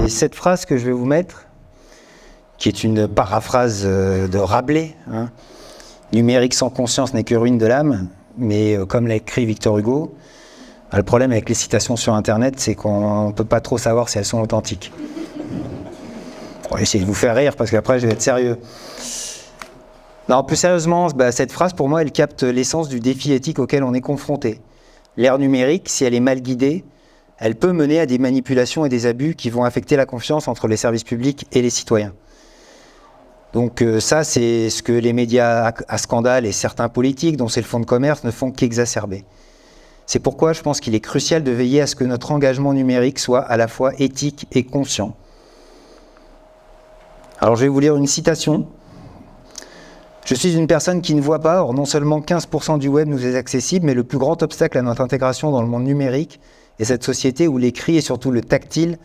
cette phrase que je vais vous mettre, qui est une paraphrase de Rabelais, hein. Numérique sans conscience n'est que ruine de l'âme, mais comme l'a écrit Victor Hugo, le problème avec les citations sur Internet, c'est qu'on ne peut pas trop savoir si elles sont authentiques. On va essayer de vous faire rire, parce qu'après, je vais être sérieux. Non, plus sérieusement, cette phrase, pour moi, elle capte l'essence du défi éthique auquel on est confronté. L'ère numérique, si elle est mal guidée, elle peut mener à des manipulations et des abus qui vont affecter la confiance entre les services publics et les citoyens. Donc ça, c'est ce que les médias à scandale et certains politiques, dont c'est le fonds de commerce, ne font qu'exacerber. C'est pourquoi je pense qu'il est crucial de veiller à ce que notre engagement numérique soit à la fois éthique et conscient. Alors je vais vous lire une citation. Je suis une personne qui ne voit pas, or non seulement 15% du web nous est accessible, mais le plus grand obstacle à notre intégration dans le monde numérique est cette société où l'écrit et surtout le tactile,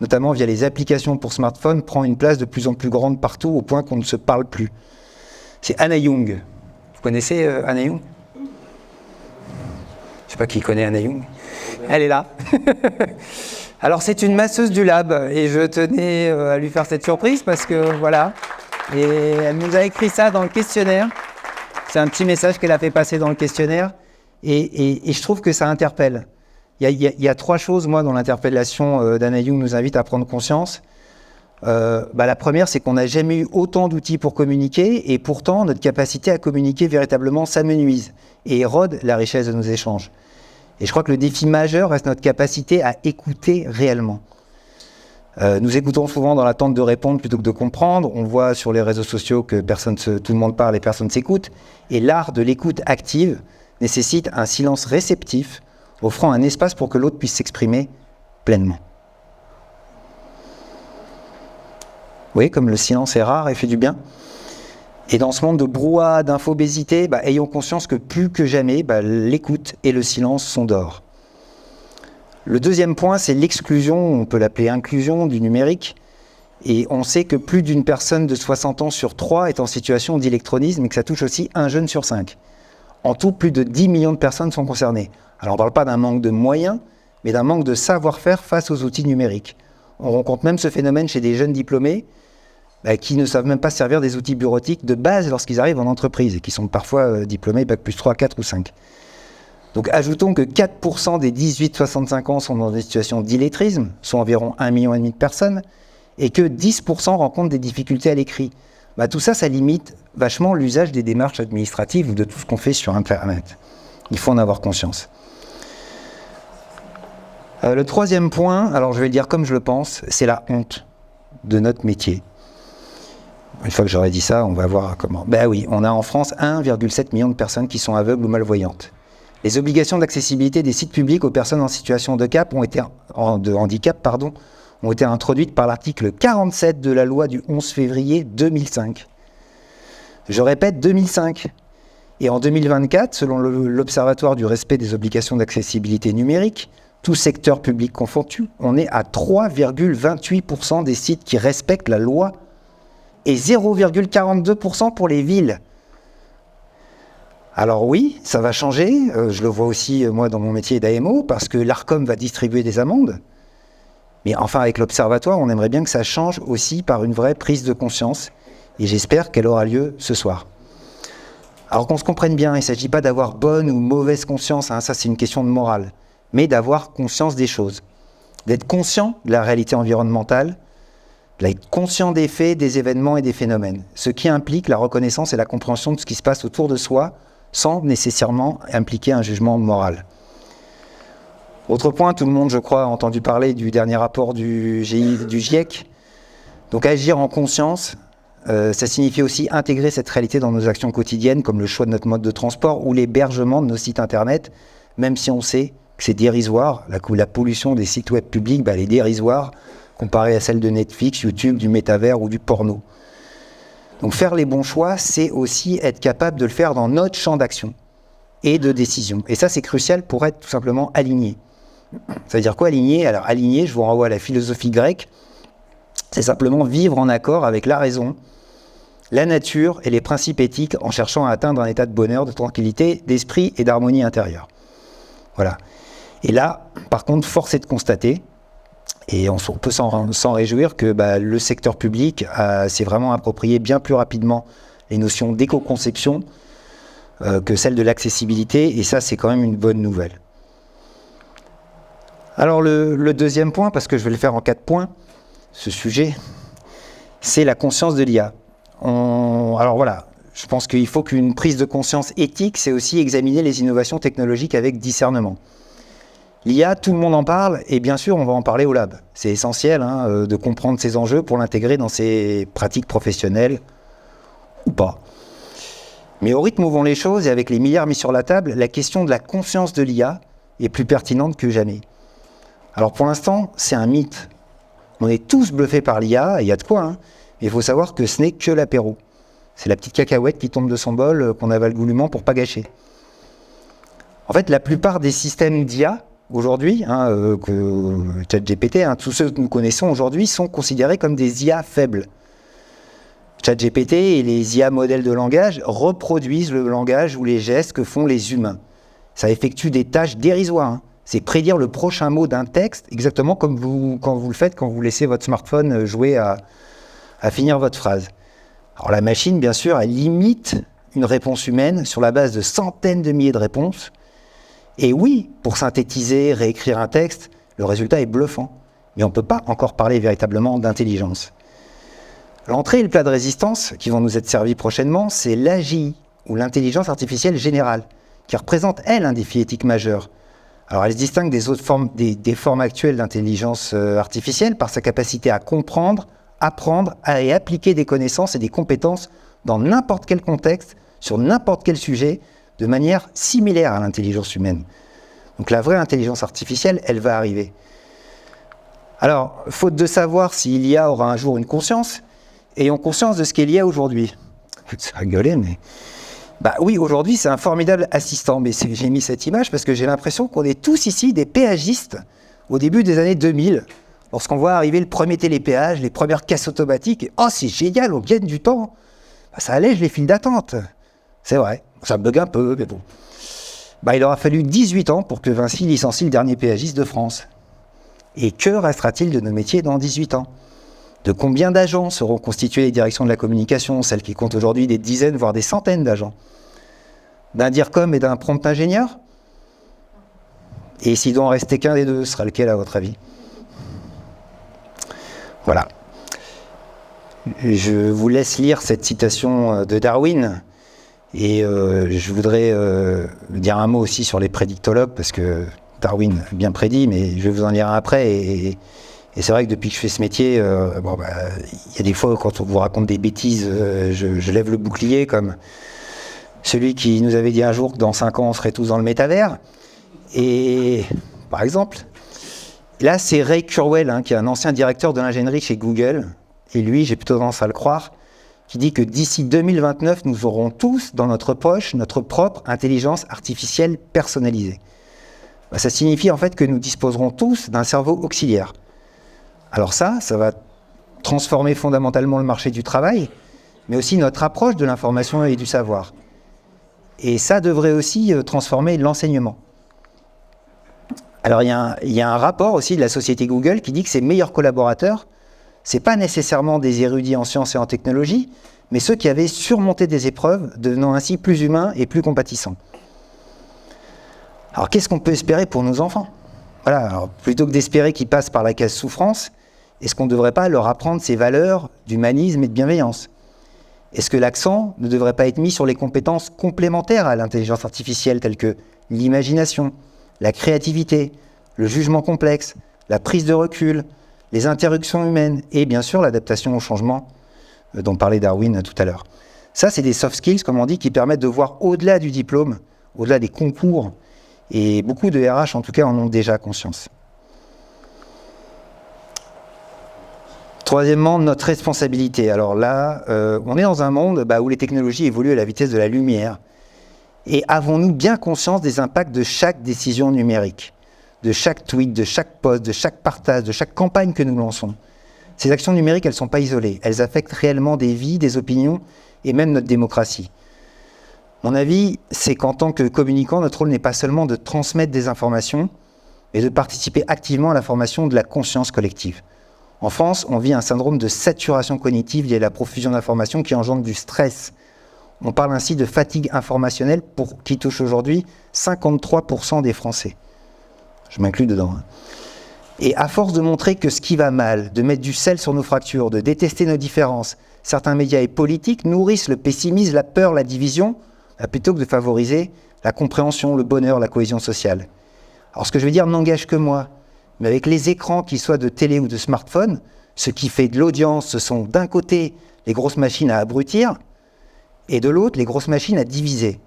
notamment via les applications pour smartphone, prend une place de plus en plus grande partout au point qu'on ne se parle plus. C'est Anna Young. Vous connaissez Anna Young ? Je ne sais pas qui connaît Anna Young. Elle est là. Alors c'est une masseuse du lab et je tenais à lui faire cette surprise parce que voilà. Et elle nous a écrit ça dans le questionnaire. C'est un petit message qu'elle a fait passer dans le questionnaire. Et je trouve que ça interpelle. Il y a trois choses, moi, dont l'interpellation d'Anna Young nous invite à prendre conscience. La première, c'est qu'on n'a jamais eu autant d'outils pour communiquer. Et pourtant, notre capacité à communiquer véritablement s'amenuise et érode la richesse de nos échanges. Et je crois que le défi majeur reste notre capacité à écouter réellement. Nous écoutons souvent dans l'attente de répondre plutôt que de comprendre. On voit sur les réseaux sociaux que tout le monde parle et personne ne s'écoute. Et l'art de l'écoute active nécessite un silence réceptif, offrant un espace pour que l'autre puisse s'exprimer pleinement. Vous voyez comme le silence est rare et fait du bien. Et dans ce monde de brouhaha, d'infobésité, ayons conscience que plus que jamais, l'écoute et le silence sont d'or. Le deuxième point, c'est l'exclusion, on peut l'appeler inclusion du numérique. Et on sait que plus d'une personne de 60 ans sur 3 est en situation d'électronisme et que ça touche aussi un jeune sur 5. En tout, plus de 10 millions de personnes sont concernées. Alors on ne parle pas d'un manque de moyens, mais d'un manque de savoir-faire face aux outils numériques. On rencontre même ce phénomène chez des jeunes diplômés qui ne savent même pas servir des outils bureautiques de base lorsqu'ils arrivent en entreprise et qui sont parfois diplômés Bac plus 3, 4 ou 5. Donc ajoutons que 4% des 18-65 ans sont dans des situations d'illettrisme, soit environ 1,5 million de personnes, et que 10% rencontrent des difficultés à l'écrit. Tout ça, ça limite vachement l'usage des démarches administratives ou de tout ce qu'on fait sur Internet. Il faut en avoir conscience. Le troisième point, alors je vais le dire comme je le pense, c'est la honte de notre métier. Une fois que j'aurai dit ça, on va voir comment. Oui, on a en France 1,7 million de personnes qui sont aveugles ou malvoyantes. Les obligations d'accessibilité des sites publics aux personnes en situation de handicap ont été introduites par l'article 47 de la loi du 11 février 2005. Je répète, 2005. Et en 2024, selon l'Observatoire du respect des obligations d'accessibilité numérique, tout secteur public confondu, on est à 3,28% des sites qui respectent la loi et 0,42% pour les villes. Alors oui, ça va changer, je le vois aussi moi dans mon métier d'AMO, parce que l'Arcom va distribuer des amendes, mais enfin avec l'Observatoire, on aimerait bien que ça change aussi par une vraie prise de conscience, et j'espère qu'elle aura lieu ce soir. Alors qu'on se comprenne bien, il ne s'agit pas d'avoir bonne ou mauvaise conscience, ça c'est une question de morale, mais d'avoir conscience des choses, d'être conscient de la réalité environnementale, d'être conscient des faits, des événements et des phénomènes, ce qui implique la reconnaissance et la compréhension de ce qui se passe autour de soi, sans nécessairement impliquer un jugement moral. Autre point, tout le monde, je crois, a entendu parler du dernier rapport du GIEC. Donc agir en conscience, ça signifie aussi intégrer cette réalité dans nos actions quotidiennes, comme le choix de notre mode de transport ou l'hébergement de nos sites internet, même si on sait que c'est dérisoire, la pollution des sites web publics, elle est dérisoire, comparée à celle de Netflix, YouTube, du métavers ou du porno. Donc faire les bons choix, c'est aussi être capable de le faire dans notre champ d'action et de décision. Et ça, c'est crucial pour être tout simplement aligné. Ça veut dire quoi aligné ? Alors aligné, je vous renvoie à la philosophie grecque, c'est simplement vivre en accord avec la raison, la nature et les principes éthiques en cherchant à atteindre un état de bonheur, de tranquillité, d'esprit et d'harmonie intérieure. Voilà. Et là, par contre, force est de constater, Et on peut s'en réjouir que le secteur public s'est vraiment approprié bien plus rapidement les notions d'éco-conception que celles de l'accessibilité, et ça, c'est quand même une bonne nouvelle. Alors le deuxième point, parce que je vais le faire en 4 points, ce sujet, c'est la conscience de l'IA. Alors voilà, je pense qu'il faut qu'une prise de conscience éthique, c'est aussi examiner les innovations technologiques avec discernement. L'IA, tout le monde en parle, et bien sûr, on va en parler au lab. C'est essentiel de comprendre ces enjeux pour l'intégrer dans ses pratiques professionnelles, ou pas. Mais au rythme où vont les choses, et avec les milliards mis sur la table, la question de la conscience de l'IA est plus pertinente que jamais. Alors pour l'instant, c'est un mythe. On est tous bluffés par l'IA, et il y a de quoi, mais il faut savoir que ce n'est que l'apéro. C'est la petite cacahuète qui tombe de son bol, qu'on avale goulûment pour pas gâcher. En fait, la plupart des systèmes d'IA, aujourd'hui, ChatGPT, tous ceux que nous connaissons aujourd'hui, sont considérés comme des IA faibles. ChatGPT et les IA modèles de langage reproduisent le langage ou les gestes que font les humains. Ça effectue des tâches dérisoires. C'est prédire le prochain mot d'un texte, exactement comme quand vous le faites, quand vous laissez votre smartphone jouer à finir votre phrase. Alors la machine, bien sûr, elle imite une réponse humaine sur la base de centaines de milliers de réponses. Et oui, pour synthétiser, réécrire un texte, le résultat est bluffant. Mais on ne peut pas encore parler véritablement d'intelligence. L'entrée et le plat de résistance qui vont nous être servis prochainement, c'est l'AGI, ou l'intelligence artificielle générale, qui représente, elle, un défi éthique majeur. Alors elle se distingue des autres formes, des formes actuelles d'intelligence artificielle par sa capacité à comprendre, apprendre et appliquer des connaissances et des compétences dans n'importe quel contexte, sur n'importe quel sujet, de manière similaire à l'intelligence humaine. Donc la vraie intelligence artificielle, elle va arriver. Alors, faute de savoir si l'IA aura un jour une conscience, ayons conscience de ce qu'est l'IA aujourd'hui. Ça rigolait, mais... oui, aujourd'hui, c'est un formidable assistant. Mais j'ai mis cette image parce que j'ai l'impression qu'on est tous ici des péagistes au début des années 2000, lorsqu'on voit arriver le premier télépéage, les premières caisses automatiques. Et, oh, c'est génial, on gagne du temps. Ça allège les files d'attente. C'est vrai, ça me bug un peu, mais bon. Il aura fallu 18 ans pour que Vinci licencie le dernier péagiste de France. Et que restera-t-il de nos métiers dans 18 ans ? De combien d'agents seront constituées les directions de la communication, celles qui comptent aujourd'hui des dizaines, voire des centaines d'agents ? D'un DIRCOM et d'un prompt ingénieur ? Et s'il doit en rester qu'un des deux, sera lequel à votre avis ? Voilà. Je vous laisse lire cette citation de Darwin. Et je voudrais dire un mot aussi sur les prédictologues, parce que Darwin a bien prédit, mais je vais vous en lire un après. Et c'est vrai que depuis que je fais ce métier, il y a des fois, quand on vous raconte des bêtises, je lève le bouclier, comme celui qui nous avait dit un jour que dans 5 ans, on serait tous dans le métavers. Et par exemple, là, c'est Ray Kurzweil, qui est un ancien directeur de l'ingénierie chez Google. Et lui, j'ai plutôt tendance à le croire, qui dit que d'ici 2029, nous aurons tous dans notre poche notre propre intelligence artificielle personnalisée. Ça signifie en fait que nous disposerons tous d'un cerveau auxiliaire. Alors ça va transformer fondamentalement le marché du travail, mais aussi notre approche de l'information et du savoir. Et ça devrait aussi transformer l'enseignement. Alors il y a un rapport aussi de la société Google qui dit que ses meilleurs collaborateurs, ce n'est pas nécessairement des érudits en sciences et en technologie, mais ceux qui avaient surmonté des épreuves, devenant ainsi plus humains et plus compatissants. Alors qu'est-ce qu'on peut espérer pour nos enfants ? Voilà, alors, plutôt que d'espérer qu'ils passent par la case souffrance, est-ce qu'on ne devrait pas leur apprendre ces valeurs d'humanisme et de bienveillance ? Est-ce que l'accent ne devrait pas être mis sur les compétences complémentaires à l'intelligence artificielle, telles que l'imagination, la créativité, le jugement complexe, la prise de recul, les interruptions humaines et bien sûr l'adaptation au changement dont parlait Darwin tout à l'heure. Ça, c'est des soft skills, comme on dit, qui permettent de voir au-delà du diplôme, au-delà des concours, et beaucoup de RH, en tout cas, en ont déjà conscience. Troisièmement, notre responsabilité. Alors là, on est dans un monde où les technologies évoluent à la vitesse de la lumière. Et avons-nous bien conscience des impacts de chaque décision numérique ? De chaque tweet, de chaque post, de chaque partage, de chaque campagne que nous lançons. Ces actions numériques, elles ne sont pas isolées. Elles affectent réellement des vies, des opinions et même notre démocratie. Mon avis, c'est qu'en tant que communicant, notre rôle n'est pas seulement de transmettre des informations, mais de participer activement à la formation de la conscience collective. En France, on vit un syndrome de saturation cognitive lié à la profusion d'informations qui engendre du stress. On parle ainsi de fatigue informationnelle qui touche aujourd'hui 53% des Français. Je m'inclus dedans. Et à force de montrer que ce qui va mal, de mettre du sel sur nos fractures, de détester nos différences, certains médias et politiques nourrissent le pessimisme, la peur, la division, plutôt que de favoriser la compréhension, le bonheur, la cohésion sociale. Alors ce que je veux dire n'engage que moi, mais avec les écrans, qu'ils soient de télé ou de smartphone, ce qui fait de l'audience, ce sont d'un côté les grosses machines à abrutir, et de l'autre les grosses machines à diviser.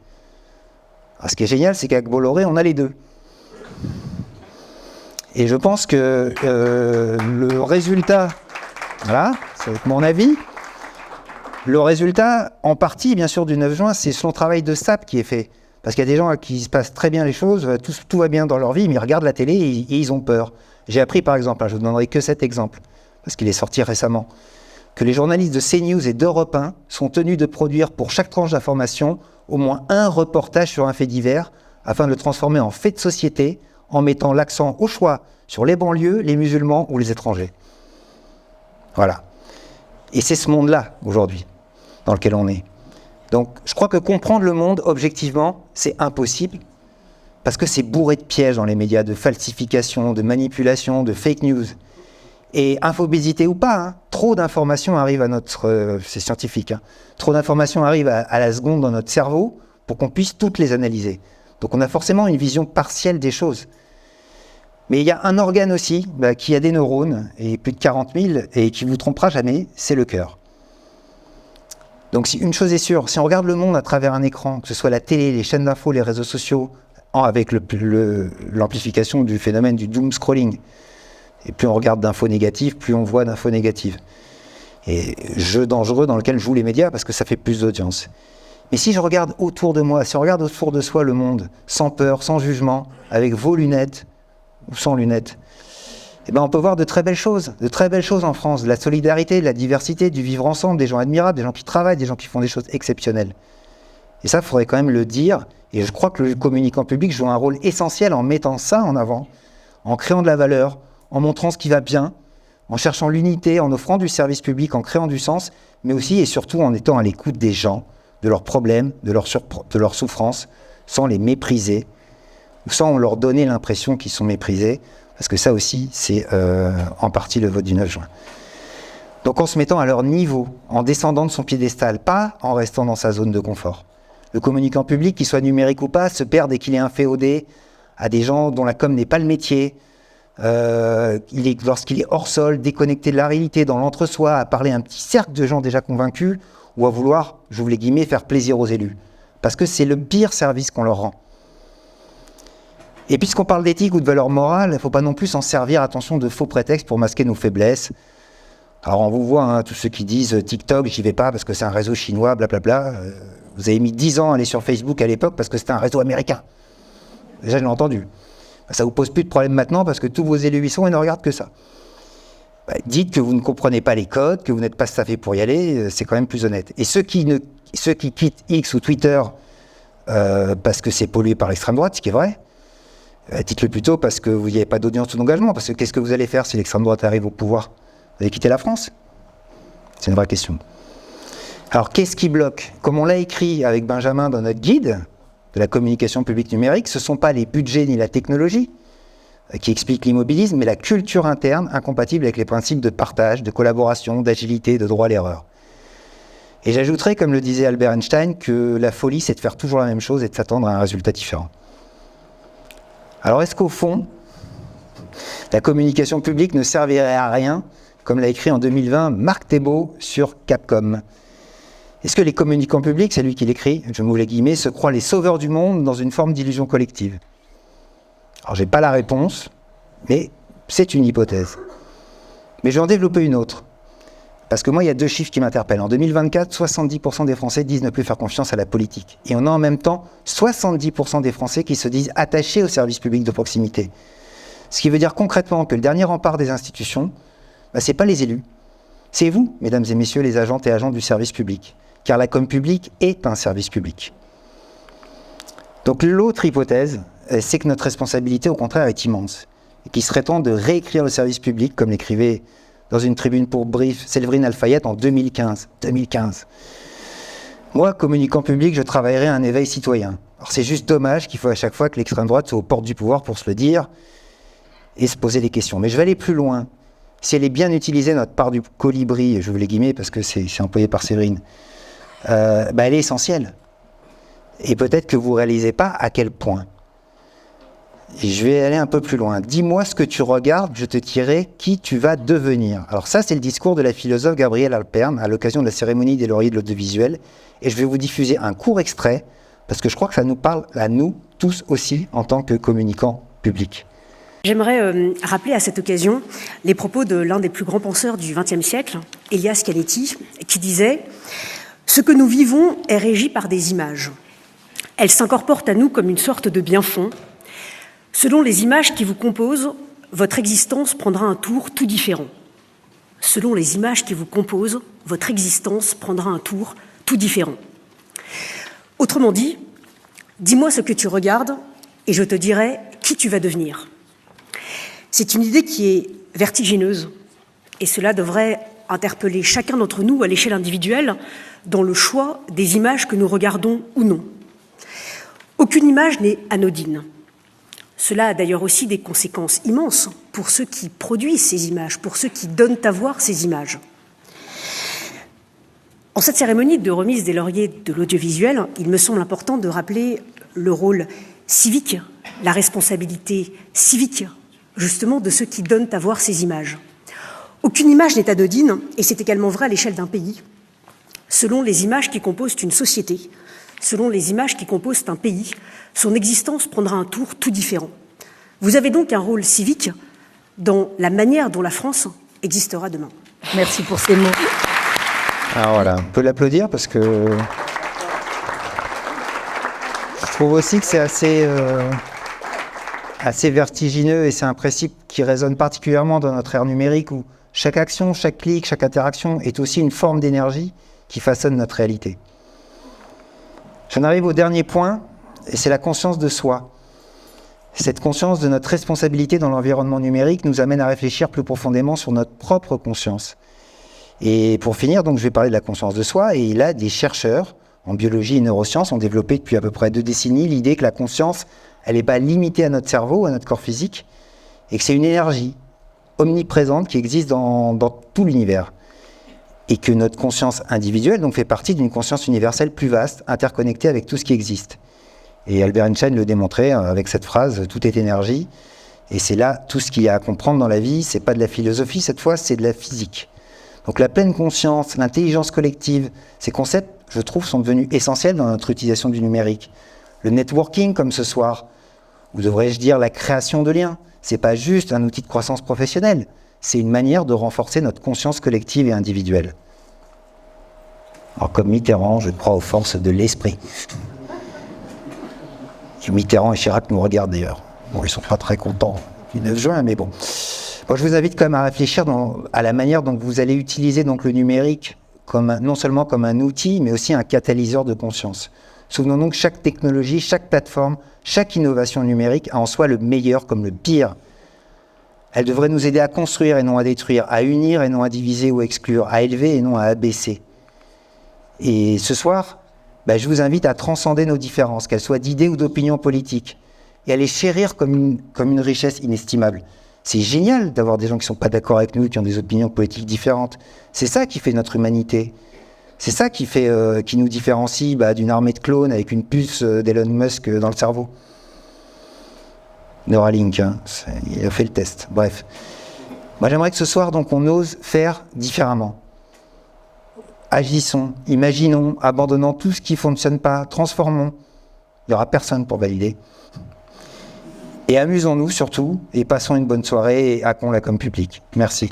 Alors, ce qui est génial, c'est qu'avec Bolloré, on a les deux. Et je pense que le résultat, voilà, c'est mon avis, le résultat, en partie, bien sûr, du 9 juin, c'est son travail de sape qui est fait. Parce qu'il y a des gens à qui se passent très bien les choses, tout va bien dans leur vie, mais ils regardent la télé et ils ont peur. J'ai appris, par exemple, je ne vous donnerai que cet exemple, parce qu'il est sorti récemment, que les journalistes de CNews et d'Europe 1 sont tenus de produire pour chaque tranche d'information au moins un reportage sur un fait divers, afin de le transformer en fait de société, en mettant l'accent au choix sur les banlieues, les musulmans ou les étrangers. Voilà. Et c'est ce monde-là, aujourd'hui, dans lequel on est. Donc, je crois que comprendre le monde, objectivement, c'est impossible, parce que c'est bourré de pièges dans les médias, de falsification, de manipulation, de fake news. Et infobésité ou pas, trop d'informations arrivent à notre... c'est scientifique, trop d'informations arrivent à la seconde dans notre cerveau pour qu'on puisse toutes les analyser. Donc on a forcément une vision partielle des choses. Mais il y a un organe aussi qui a des neurones, et plus de 40 000, et qui ne vous trompera jamais, c'est le cœur. Donc si une chose est sûre, si on regarde le monde à travers un écran, que ce soit la télé, les chaînes d'infos, les réseaux sociaux, avec l'amplification du phénomène du doom scrolling, et plus on regarde d'infos négatives, plus on voit d'infos négatives. Et jeu dangereux dans lequel jouent les médias, parce que ça fait plus d'audience. Mais si je regarde autour de moi, si on regarde autour de soi le monde, sans peur, sans jugement, avec vos lunettes, ou sans lunettes, eh ben on peut voir de très belles choses en France, de la solidarité, de la diversité, du vivre ensemble, des gens admirables, des gens qui travaillent, des gens qui font des choses exceptionnelles. Et ça, il faudrait quand même le dire, et je crois que le communicant public joue un rôle essentiel en mettant ça en avant, en créant de la valeur, en montrant ce qui va bien, en cherchant l'unité, en offrant du service public, en créant du sens, mais aussi et surtout en étant à l'écoute des gens, de leurs problèmes, de leurs souffrances, sans les mépriser, ou sans leur donner l'impression qu'ils sont méprisés, parce que ça aussi, c'est en partie le vote du 9 juin. Donc en se mettant à leur niveau, en descendant de son piédestal, pas en restant dans sa zone de confort. Le communicant public, qu'il soit numérique ou pas, se perd dès qu'il est inféodé à des gens dont la com n'est pas le métier, lorsqu'il est hors sol, déconnecté de la réalité, dans l'entre-soi, à parler à un petit cercle de gens déjà convaincus, ou à vouloir, j'ouvre les guillemets, faire plaisir aux élus. Parce que c'est le pire service qu'on leur rend. Et puisqu'on parle d'éthique ou de valeurs morales, il ne faut pas non plus s'en servir, attention, de faux prétextes pour masquer nos faiblesses. Alors on vous voit, tous ceux qui disent TikTok, j'y vais pas parce que c'est un réseau chinois, blablabla. Vous avez mis 10 ans à aller sur Facebook à l'époque parce que c'était un réseau américain. Déjà, je l'ai entendu. Ça vous pose plus de problème maintenant parce que tous vos élus y sont et ne regardent que ça. Dites que vous ne comprenez pas les codes, que vous n'êtes pas staffé pour y aller, c'est quand même plus honnête. Et ceux qui quittent X ou Twitter parce que c'est pollué par l'extrême droite, ce qui est vrai, dites-le plutôt parce que vous n'y avez pas d'audience ou d'engagement. Parce que qu'est-ce que vous allez faire si l'extrême droite arrive au pouvoir? Vous allez quitter la France? C'est une vraie question. Alors qu'est-ce qui bloque? Comme on l'a écrit avec Benjamin dans notre guide de la communication publique numérique, ce ne sont pas les budgets ni la technologie qui expliquent l'immobilisme, mais la culture interne incompatible avec les principes de partage, de collaboration, d'agilité, de droit à l'erreur. Et j'ajouterais, comme le disait Albert Einstein, que la folie, c'est de faire toujours la même chose et de s'attendre à un résultat différent. Alors est-ce qu'au fond, la communication publique ne servirait à rien, comme l'a écrit en 2020 Marc Thébault sur Capcom? Est-ce que les communicants publics, c'est lui qui l'écrit, je m'ouvre les guillemets, se croient les sauveurs du monde dans une forme d'illusion collective? Alors j'ai pas la réponse, mais c'est une hypothèse. Mais je vais en développer une autre. Parce que moi, il y a deux chiffres qui m'interpellent. En 2024, 70% des Français disent ne plus faire confiance à la politique. Et on a en même temps 70% des Français qui se disent attachés au service public de proximité. Ce qui veut dire concrètement que le dernier rempart des institutions, c'est pas les élus. C'est vous, mesdames et messieurs, les agentes et agents du service public. Car la com publique est un service public. Donc l'autre hypothèse, c'est que notre responsabilité, au contraire, est immense. et qu'il serait temps de réécrire le service public, comme l'écrivait dans une tribune pour Brief Séverine Alfayette en 2015. Moi, communicant public, je travaillerai à un éveil citoyen. Alors c'est juste dommage qu'il faut à chaque fois que l'extrême droite soit aux portes du pouvoir pour se le dire et se poser des questions. Mais je vais aller plus loin. Si elle est bien utilisée, notre part du colibri, et je vous les guillemets parce que c'est employé par Séverine, elle est essentielle. Et peut-être que vous ne réalisez pas à quel point. Et je vais aller un peu plus loin. Dis-moi ce que tu regardes, je te dirai qui tu vas devenir. Alors ça, c'est le discours de la philosophe Gabrielle Alpern à l'occasion de la cérémonie des lauriers de l'audiovisuel. Et je vais vous diffuser un court extrait, parce que je crois que ça nous parle à nous tous aussi en tant que communicants publics. J'aimerais rappeler à cette occasion les propos de l'un des plus grands penseurs du XXe siècle, Elias Canetti, qui disait « Ce que nous vivons est régi par des images. Elles s'incorporent à nous comme une sorte de bien-fond. Selon les images qui vous composent, votre existence prendra un tour tout différent. Selon les images qui vous composent, votre existence prendra un tour tout différent. Autrement dit, dis-moi ce que tu regardes et je te dirai qui tu vas devenir. » C'est une idée qui est vertigineuse et cela devrait interpeller chacun d'entre nous à l'échelle individuelle dans le choix des images que nous regardons ou non. Aucune image n'est anodine. Cela a d'ailleurs aussi des conséquences immenses pour ceux qui produisent ces images, pour ceux qui donnent à voir ces images. En cette cérémonie de remise des lauriers de l'audiovisuel, il me semble important de rappeler le rôle civique, la responsabilité civique, justement, de ceux qui donnent à voir ces images. Aucune image n'est anodine, et c'est également vrai à l'échelle d'un pays. Selon les images qui composent une société, selon les images qui composent un pays, son existence prendra un tour tout différent. Vous avez donc un rôle civique dans la manière dont la France existera demain. Merci pour ces mots. Alors voilà, on peut l'applaudir parce que je trouve aussi que c'est assez vertigineux et c'est un principe qui résonne particulièrement dans notre ère numérique où chaque action, chaque clic, chaque interaction est aussi une forme d'énergie qui façonne notre réalité. J'en arrive au dernier point, et c'est la conscience de soi. Cette conscience de notre responsabilité dans l'environnement numérique nous amène à réfléchir plus profondément sur notre propre conscience. Et pour finir, donc, je vais parler de la conscience de soi, et là, des chercheurs en biologie et neurosciences ont développé depuis à peu près 2 décennies l'idée que la conscience, elle n'est pas limitée à notre cerveau, à notre corps physique, et que c'est une énergie omniprésente qui existe dans tout l'univers. Et que notre conscience individuelle donc, fait partie d'une conscience universelle plus vaste, interconnectée avec tout ce qui existe. Et Albert Einstein le démontrait avec cette phrase « tout est énergie ». Et c'est là tout ce qu'il y a à comprendre dans la vie, c'est pas de la philosophie cette fois, c'est de la physique. Donc la pleine conscience, l'intelligence collective, ces concepts, je trouve, sont devenus essentiels dans notre utilisation du numérique. Le networking, comme ce soir, ou devrais-je dire la création de liens, c'est pas juste un outil de croissance professionnelle, c'est une manière de renforcer notre conscience collective et individuelle. Alors comme Mitterrand, je crois aux forces de l'esprit. Et Mitterrand et Chirac nous regardent d'ailleurs. Bon, ils ne sont pas très contents du 9 juin, mais bon. Bon, je vous invite quand même à réfléchir à la manière dont vous allez utiliser donc, le numérique non seulement comme un outil, mais aussi un catalyseur de conscience. Souvenons-nous que chaque technologie, chaque plateforme, chaque innovation numérique a en soi le meilleur comme le pire. Elle devrait nous aider à construire et non à détruire, à unir et non à diviser ou exclure, à élever et non à abaisser. Et ce soir, je vous invite à transcender nos différences, qu'elles soient d'idées ou d'opinions politiques, et à les chérir comme une richesse inestimable. C'est génial d'avoir des gens qui ne sont pas d'accord avec nous, qui ont des opinions politiques différentes. C'est ça qui fait notre humanité. C'est ça qui nous différencie d'une armée de clones avec une puce d'Elon Musk dans le cerveau. Neuralink, il a fait le test. Bref. Moi, j'aimerais que ce soir, donc, on ose faire différemment. Agissons, imaginons, abandonnons tout ce qui ne fonctionne pas, transformons. Il n'y aura personne pour valider. Et amusons-nous surtout, et passons une bonne soirée et accueillons-la comme public. Merci.